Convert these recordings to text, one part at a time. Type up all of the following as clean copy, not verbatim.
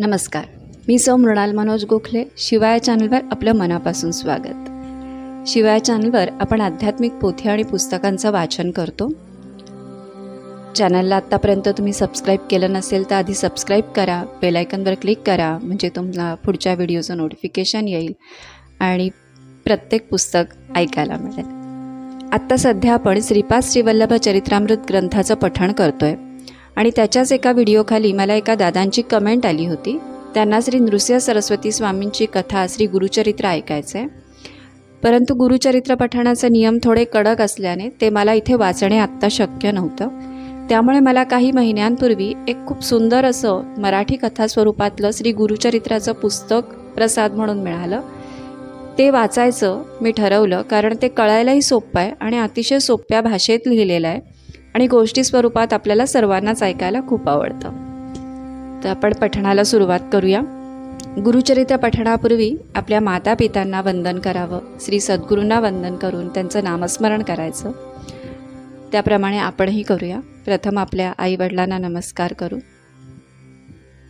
नमस्कार, मी सौ मृणाल मनोज गोखले. शिवाय चॅनलवर आपलं मनापासून स्वागत. शिवाय चॅनलवर आपण आध्यात्मिक पोथी आणि पुस्तकांचं वाचन करतो. चॅनलला आत्तापर्यंत तुम्ही सबस्क्राईब केलं नसेल तर आधी सबस्क्राईब करा, बेल आयकॉनवर क्लिक करा, म्हणजे तुम्हाला पुढच्या व्हिडिओचं नोटिफिकेशन येईल आणि प्रत्येक पुस्तक ऐकायला मिळेल. आत्ता सध्या आपण श्रीपाद श्रीवल्लभ चरित्रामृत ग्रंथाचं पठण करतो आहे आणि त्याच्याच एका व्हिडिओखाली मला एका दादांची कमेंट आली होती. त्यांना श्री नृसिंह सरस्वती स्वामींची कथा श्री गुरुचरित्र ऐकायचं आहे, परंतु गुरुचरित्र पठणाचे नियम थोडे कडक असल्याने ते मला इथे वाचणे आत्ता शक्य नव्हतं. त्यामुळे मला काही महिन्यांपूर्वी एक खूप सुंदर असं मराठी कथा स्वरूपातलं श्री गुरुचरित्राचं पुस्तक प्रसाद म्हणून मिळालं. ते वाचायचं मी ठरवलं, कारण ते कळायलाही सोपं आहे आणि अतिशय सोप्या भाषेत लिहिलेलं आहे आणि गोष्टी स्वरूपात आपल्याला सर्वांनाच ऐकायला खूप आवडतं. तर आपण पठणाला सुरुवात करूया. गुरुचरित्र पठणापूर्वी आपल्या मातापित्यांना वंदन करावं, श्री सद्गुरूंना वंदन करून त्यांचं नामस्मरण करायचं. त्याप्रमाणे आपणही करूया. प्रथम आपल्या आईवडिलांना नमस्कार करू.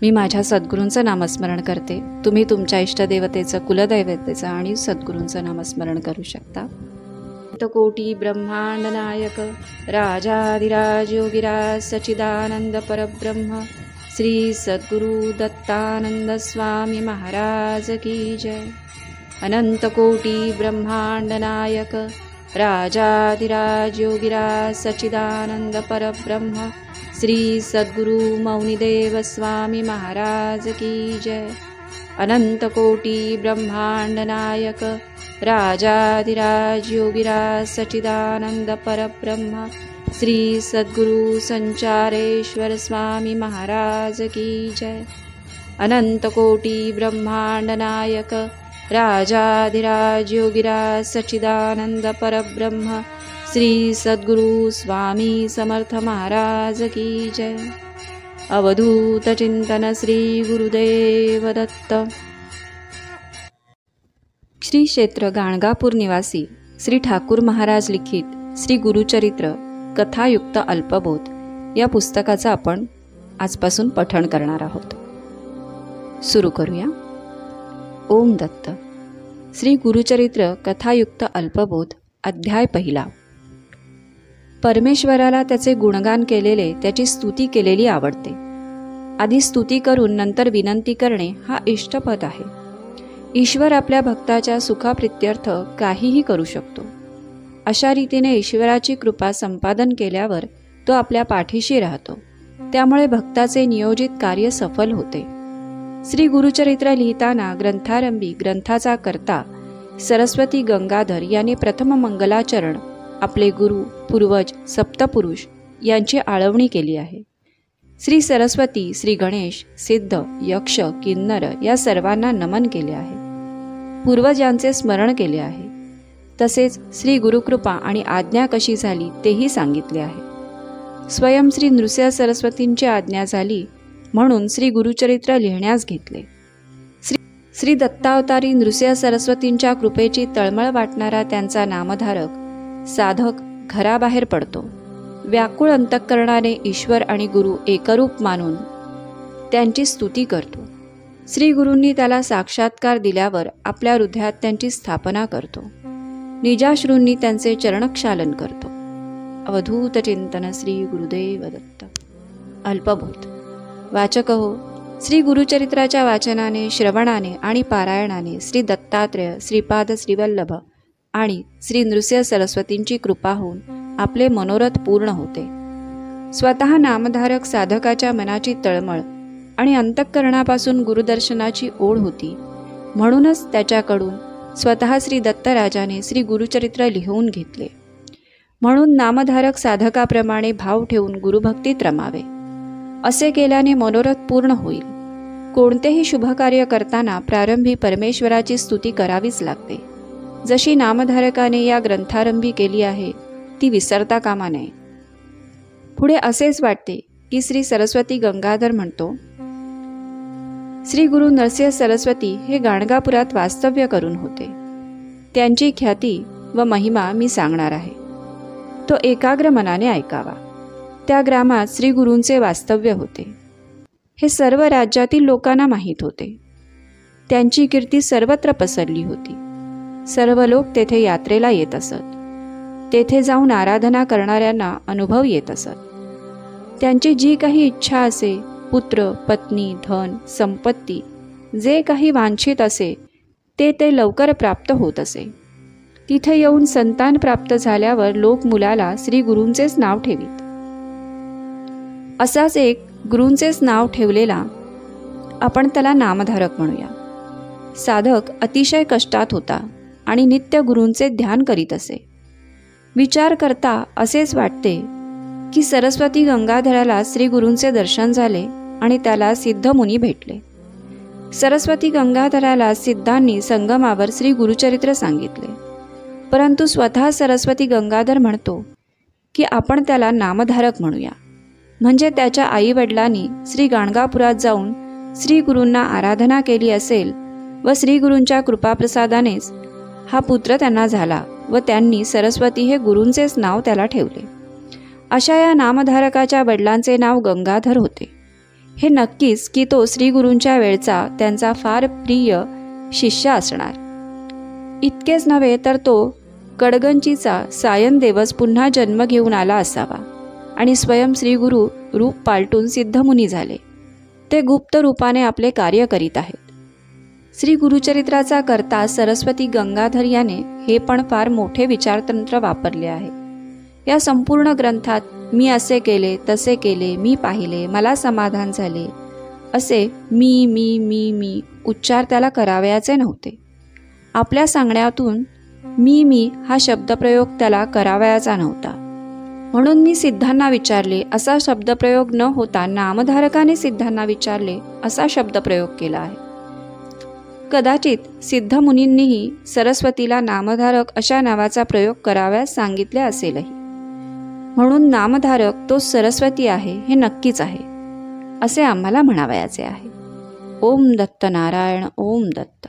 मी माझ्या सद्गुरूंचं नामस्मरण करते. तुम्ही तुमच्या इष्टदेवतेचं, कुलदैवतेचं आणि सद्गुरूंचं नामस्मरण करू शकता. कोटी ब्रह्मांड नायक राजाधिराज योगिराज सच्चिदानंद परब्रह्म श्री सद्गुरु दत्तानंद स्वामी महाराज की जय. अनंत कोटी ब्रह्मांड नायक राजाधिराज योगिराज सच्चिदानंद परब्रह्म श्री सद्गुरु मौनिदेव स्वामी महाराज की जय. अनंत कोटी ब्रह्मांड नायक राजाधिराज योगिराज सच्चिदानंद परब्रह्म श्री सद्गुरु संचारेश्वर स्वामी महाराज की जय. अनंत कोटी ब्रह्मांड नायक राजाधिराज योगिराज सच्चिदानंद परब्रह्म श्री सद्गुरु स्वामी समर्थ महाराज की जय. अवधूत चिंतन श्री गुरुदेव दत्त. श्री क्षेत्र गाणगापूर निवासी श्री ठाकूर महाराज लिखित श्री गुरुचरित्र कथायुक्त अल्पबोध या पुस्तकाचं आपण आजपासून पठण करणार आहोत. सुरू करूया. ओम दत्त. श्री गुरुचरित्र कथायुक्त अल्पबोध. अध्याय पहिला. परमेश्वराला त्याचे गुणगान केलेले, त्याची स्तुती केलेली आवडते. आधी स्तुती करून नंतर विनंती करणे हा इष्टपद आहे. ईश्वर आपल्या भक्ताच्या सुखाप्रित्यर्थ काहीही करू शकतो. अशा रीतीने ईश्वराची कृपा संपादन केल्यावर तो आपल्या पाठीशी राहतो. त्यामुळे भक्ताचे नियोजित कार्य सफल होते. श्री गुरुचरित्र लिहिताना ग्रंथारंभी ग्रंथाचा कर्ता सरस्वती गंगाधर यांनी प्रथम मंगलाचरण आपले गुरु, पूर्वज, सप्तपुरुष यांची आळवणी केली आहे. श्री सरस्वती, श्री गणेश, सिद्ध, यक्ष, किन्नर या सर्वांना नमन केले आहे. पूर्वजांचे स्मरण केले आहे. तसेच श्री गुरुकृपा आणि आज्ञा कशी झाली तेही सांगितले आहे. स्वयं श्री नृसिंह सरस्वतींची आज्ञा झाली म्हणून श्री गुरुचरित्र लिहिण्यास घेतले. श्री दत्तावतारी नृसिंह सरस्वतींच्या कृपेची तळमळ वाटणारा त्यांचा नामधारक साधक घराबाहेर पडतो. व्याकुळ अंतःकरणाने ईश्वर आणि गुरु एकरूप मानून त्यांची स्तुती करतो. श्री गुरूंनी त्याला साक्षात्कार दिल्यावर आपल्या हृदयात त्यांची स्थापना करतो. निजाश्रूंनी त्यांचे चरणक्षालन करतो. अवधूत चिंतन श्री गुरुदेव दत्त. अल्पबोध. वाचक हो, श्री गुरुचरित्राच्या वाचनाने, श्रवणाने आणि पारायणाने श्री दत्तात्रेय, श्रीपाद श्रीवल्लभ आणि श्री नृसिंह सरस्वतींची कृपा होऊन आपले मनोरथ पूर्ण होते. स्वतः नामधारक साधकाच्या मनाची तळमळ आणि अंतःकरणापासून गुरुदर्शनाची ओढ होती. म्हणूनच त्याच्याकडून स्वतः श्री दत्तराजाने श्री गुरुचरित्र लिहून घेतले. म्हणून नामधारक साधकाप्रमाणे भाव ठेवून गुरुभक्तीत रमावे. असे केल्याने मनोरथ पूर्ण होईल. कोणतेही शुभकार्य करताना प्रारंभी परमेश्वराची स्तुती करावीच लागते. जशी नामधारकाने या ग्रंथारंभी केली आहे ती विसरता कामा नये. पुढे असेच वाटते की श्री सरस्वती गंगाधर म्हणतो, श्री गुरु नरसिंह सरस्वती हे गाणगापुरात वास्तव्य करून होते. त्यांची ख्याती व महिमा मी सांगणार आहे. तो एकाग्र मनाने ऐकावा. त्या ग्रामात श्री गुरूंचे वास्तव्य होते. हे सर्व राज्यातील लोकांना माहीत होते. त्यांची कीर्ती सर्वत्र पसरली होती. सर्व लोक तेथे यात्रेला येत असत. तेथे जाऊन आराधना करणाऱ्यांना अनुभव येत असत. त्यांची जी काही इच्छा असे, पुत्र, पत्नी, धन, संपत्ती, जे काही वांछित असे ते लवकर प्राप्त होत असे. तिथे येऊन संतान प्राप्त झाल्यावर लोक मुलाला श्री गुरूंचेच नाव ठेवीत. असाच एक गुरूंचेच नाव ठेवलेला, आपण त्याला नामधारक म्हणूया. साधक अतिशय कष्टात होता आणि नित्य गुरूंचे ध्यान करीत असे. विचार करता असेच वाटते की सरस्वती गंगाधराला श्री गुरूंचे दर्शन झाले आणि त्याला सिद्धमुनी भेटले. सरस्वती गंगाधराला सिद्धांनी संगमावर श्री गुरुचरित्र सांगितले. परंतु स्वतः सरस्वती गंगाधर म्हणतो की आपण त्याला नामधारक म्हणूया. म्हणजे त्याच्या आईवडिलांनी श्री गाणगापुरात जाऊन श्री गुरूंना आराधना केली असेल व श्री गुरूंच्या कृपाप्रसादानेच हा पुत्र त्यांना झाला व त्यांनी सरस्वती हे गुरूंचेच नाव त्याला ठेवले. अशा या नामधारकाच्या वडिलांचे नाव गंगाधर होते. हे नक्कीच की तो श्री गुरूंच्या वेळचा त्यांचा फार प्रिय शिष्य असणार. इतकेच नव्हे तर तो कडगंचीचा सायन देवच पुन्हा जन्म घेऊन आला असावा आणि स्वयं श्री गुरु रूप पालटून सिद्धमुनी झाले. ते गुप्त रूपाने आपले कार्य करीत आहेत. श्री गुरुचरित्राचा कर्ता सरस्वती गंगाधर याने हे पण फार मोठे विचारतंत्र वापरले आहे. या संपूर्ण ग्रंथात मी असे केले, तसे केले, मी पाहिले, मला समाधान झाले, असे मी मी मी मी उच्चार त्याला करावयाचे नव्हते. आपल्या सांगण्यातून मी मी हा शब्दप्रयोग त्याला करावयाचा नव्हता. म्हणून मी सिद्धांना विचारले असा शब्दप्रयोग न होता नामधारकाने सिद्धांना विचारले असा शब्दप्रयोग केला आहे. कदाचित सिद्धमुनींनीही सरस्वतीला नामधारक अशा नावाचा प्रयोग कराव्यास सांगितले असेलही. म्हणून नामधारक तो सरस्वती आहे हे नक्कीच आहे असे आम्हाला म्हणावयाचे आहे. ओम दत्त नारायण. ओम दत्त.